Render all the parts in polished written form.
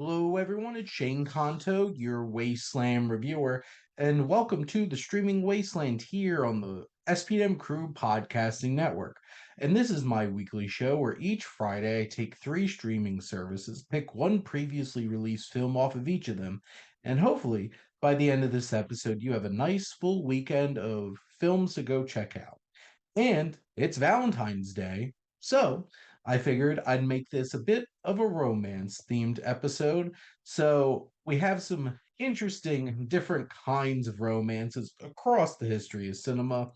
Hello, everyone. It's Shane Conto, your Wasteland reviewer, and welcome to the Streaming Wasteland here on the SPM Crew Podcasting Network. And this is my weekly show where each Friday I take three streaming services, pick one previously released film off of each of them, and hopefully by the end of this episode, you have a nice full weekend of films to go check out. And it's Valentine's Day, so I figured I'd make this a bit of a romance themed episode. So we have some interesting different kinds of romances across the history of cinema.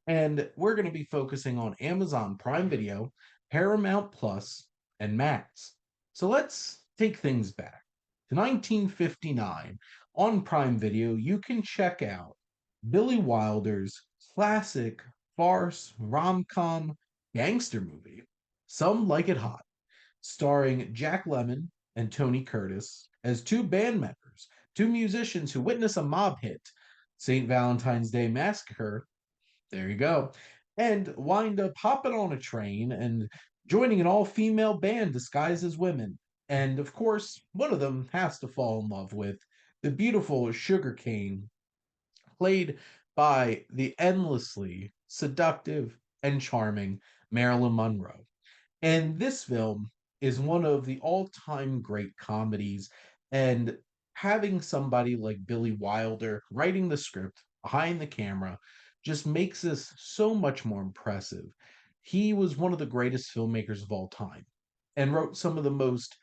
And we're going to be focusing on Amazon Prime Video, Paramount Plus, and Max. So let's take things back to 1959. On Prime Video, you can check out Billy Wilder's classic farce rom-com gangster movie, Some Like It Hot, starring Jack Lemmon and Tony Curtis as two band members, two musicians who witness a mob hit, St. Valentine's Day Massacre, there you go, and wind up hopping on a train and joining an all-female band disguised as women. And of course, one of them has to fall in love with the beautiful Sugarcane, played by the endlessly seductive and charming Marilyn Monroe. And this film is one of the all-time great comedies, and having somebody like Billy Wilder writing the script behind the camera just makes this so much more impressive. He was one of the greatest filmmakers of all time and wrote some of the most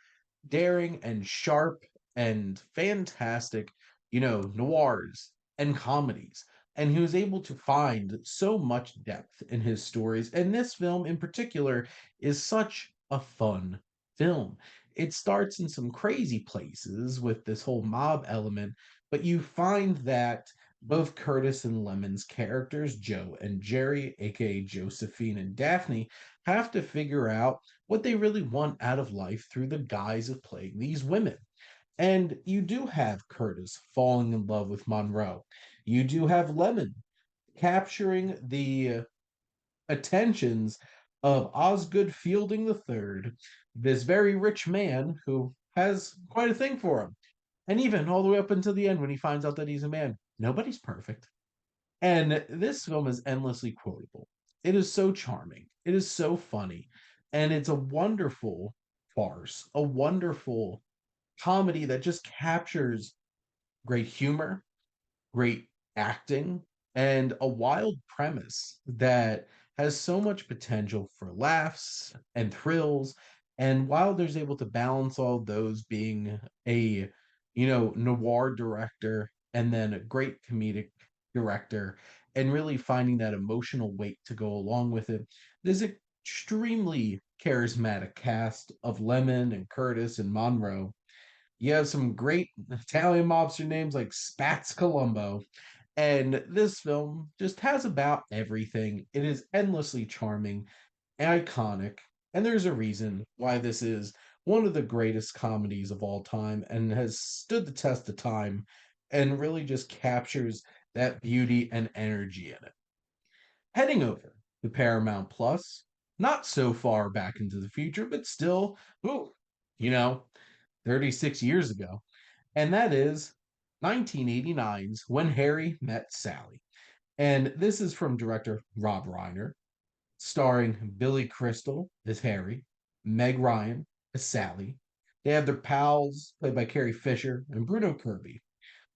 daring and sharp and fantastic, noirs and comedies. And he was able to find so much depth in his stories. And this film in particular is such a fun film. It starts in some crazy places with this whole mob element, but you find that both Curtis and Lemon's characters, Joe and Jerry, aka Josephine and Daphne, have to figure out what they really want out of life through the guise of playing these women. And you do have Curtis falling in love with Monroe. You do have Lemon capturing the attentions of Osgood Fielding III, this very rich man who has quite a thing for him. And even all the way up until the end when he finds out that he's a man, nobody's perfect. And this film is endlessly quotable. It is so charming. It is so funny. And it's a wonderful farce, a wonderful comedy that just captures great humor, great acting, and a wild premise that has so much potential for laughs and thrills. And Wilder's able to balance all those being a, noir director and then a great comedic director and really finding that emotional weight to go along with it. There's an extremely charismatic cast of Lemon and Curtis and Monroe. You have some great Italian mobster names like Spats Colombo. And this film just has about everything. It is endlessly charming, iconic, and there's a reason why this is one of the greatest comedies of all time and has stood the test of time and really just captures that beauty and energy in it. Heading over to Paramount Plus, not so far back into the future, but still, ooh, you know, 36 years ago, and that is 1989's When Harry Met Sally. And this is from director Rob Reiner, starring Billy Crystal as Harry, Meg Ryan as Sally. They have their pals, played by Carrie Fisher and Bruno Kirby.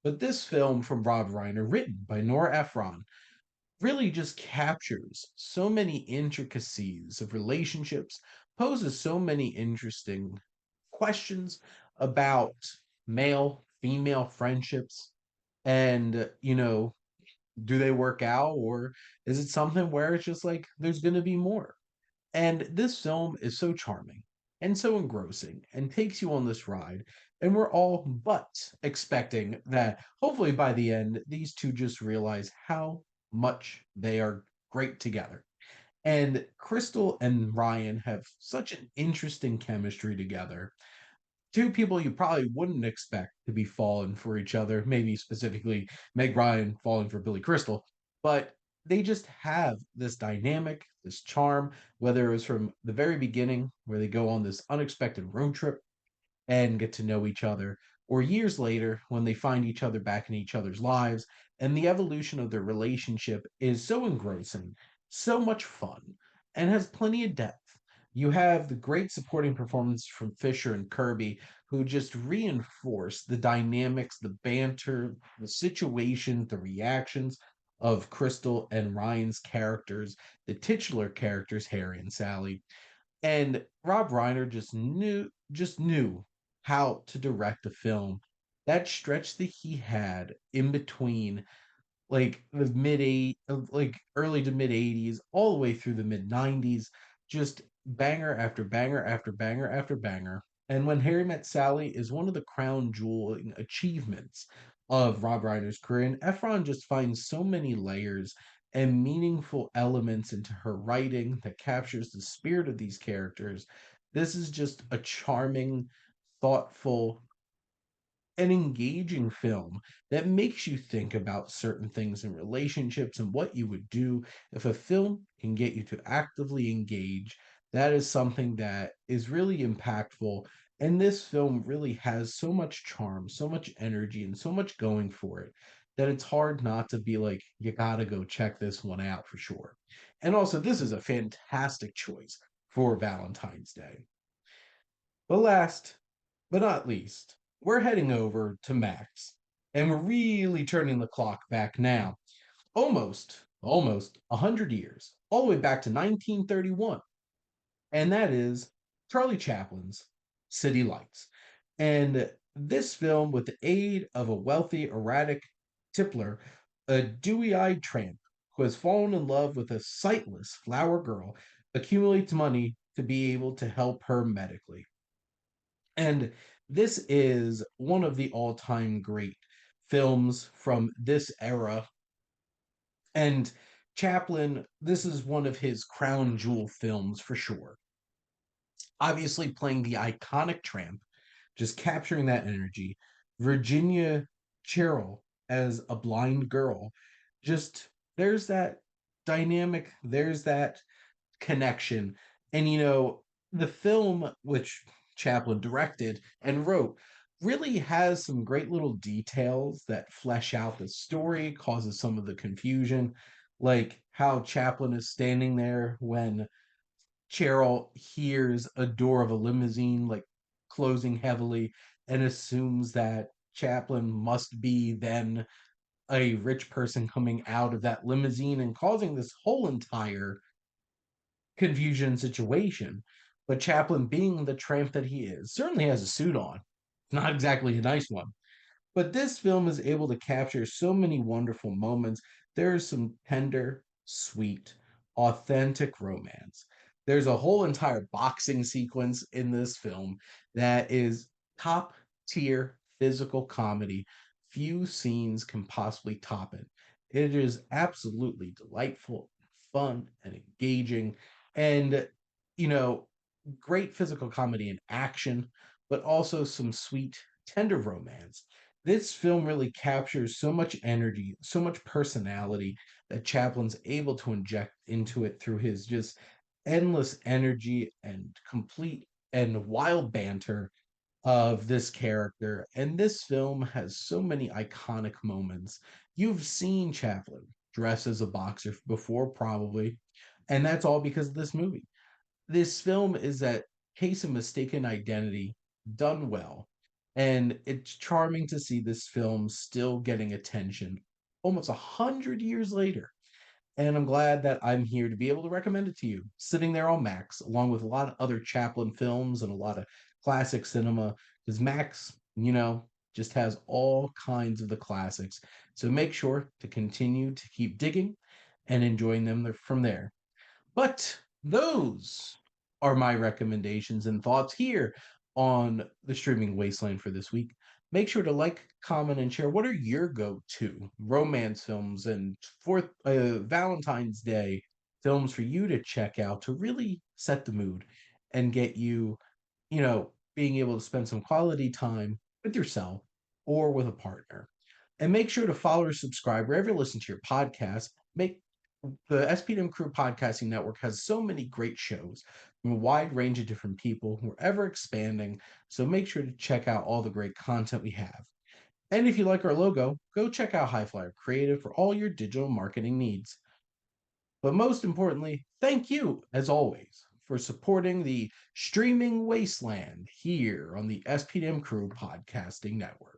But this film from Rob Reiner, written by Nora Ephron, really just captures so many intricacies of relationships, poses so many interesting questions about male female friendships and do they work out, or is it something where it's just like there's going to be more? And this film is so charming and so engrossing and takes you on this ride, and we're all but expecting that hopefully by the end these two just realize how much they are great together. And Crystal and Ryan have such an interesting chemistry together, two people you probably wouldn't expect to be falling for each other, maybe specifically Meg Ryan falling for Billy Crystal, but they just have this dynamic, this charm, whether it was from the very beginning where they go on this unexpected road trip and get to know each other, or years later when they find each other back in each other's lives, and the evolution of their relationship is so engrossing, so much fun, and has plenty of depth. You have the great supporting performance from Fisher and Kirby, who just reinforce the dynamics, the banter, the situations, the reactions of Crystal and Ryan's characters, the titular characters, Harry and Sally. And Rob Reiner just knew how to direct a film. That stretch that he had in between like the like early to mid 80s all the way through the mid 90s, just banger after banger after banger after banger. And When Harry Met Sally is one of the crown jewel achievements of Rob Reiner's career, and Efron just finds so many layers and meaningful elements into her writing that captures the spirit of these characters. This is just a charming, thoughtful, an engaging film that makes you think about certain things in relationships and what you would do if a film can get you to actively engage. That is something that is really impactful. And this film really has so much charm, so much energy, and so much going for it that it's hard not to be like, you gotta go check this one out for sure. And also, this is a fantastic choice for Valentine's Day. But last but not least, we're heading over to Max, and we're really turning the clock back now, almost 100 years, all the way back to 1931, and that is Charlie Chaplin's City Lights. And this film, with the aid of a wealthy, erratic tippler, a dewy eyed tramp who has fallen in love with a sightless flower girl, accumulates money to be able to help her medically. And this is one of the all-time great films from this era. And Chaplin, this is one of his crown jewel films for sure. Obviously, playing the iconic tramp, just capturing that energy. Virginia Cheryl as a blind girl, just there's that dynamic, there's that connection. And the film, which Chaplin directed and wrote, really has some great little details that flesh out the story, causes some of the confusion, like how Chaplin is standing there when Cheryl hears a door of a limousine like closing heavily and assumes that Chaplin must be then a rich person coming out of that limousine and causing this whole entire confusion situation. But Chaplin, being the tramp that he is, certainly has a suit on. Not exactly a nice one. But this film is able to capture so many wonderful moments. There is some tender, sweet, authentic romance. There's a whole entire boxing sequence in this film that is top tier physical comedy. Few scenes can possibly top it. It is absolutely delightful, fun, and engaging. And, you know, great physical comedy and action, but also some sweet, tender romance. This film really captures so much energy, so much personality that Chaplin's able to inject into it through his just endless energy and complete and wild banter of this character. And this film has so many iconic moments. You've seen Chaplin dress as a boxer before, probably, and that's all because of this movie. This film is that case of mistaken identity done well. And it's charming to see this film still getting attention almost 100 years later. And I'm glad that I'm here to be able to recommend it to you, sitting there on Max, along with a lot of other Chaplin films and a lot of classic cinema, because Max, just has all kinds of the classics. So make sure to continue to keep digging and enjoying them from there. But those are my recommendations and thoughts here on the Streaming Wasteland for this week. Make sure to like, comment, and share. What are your go-to romance films and for Valentine's Day films for you to check out to really set the mood and get you, being able to spend some quality time with yourself or with a partner? And make sure to follow or subscribe wherever you listen to your podcast. Make The SPDM Crew Podcasting Network has so many great shows from a wide range of different people. We're ever expanding, so make sure to check out all the great content we have. And if you like our logo, go check out HiFlyer Creative for all your digital marketing needs. But most importantly, thank you, as always, for supporting the Streaming Wasteland here on the SPDM Crew Podcasting Network.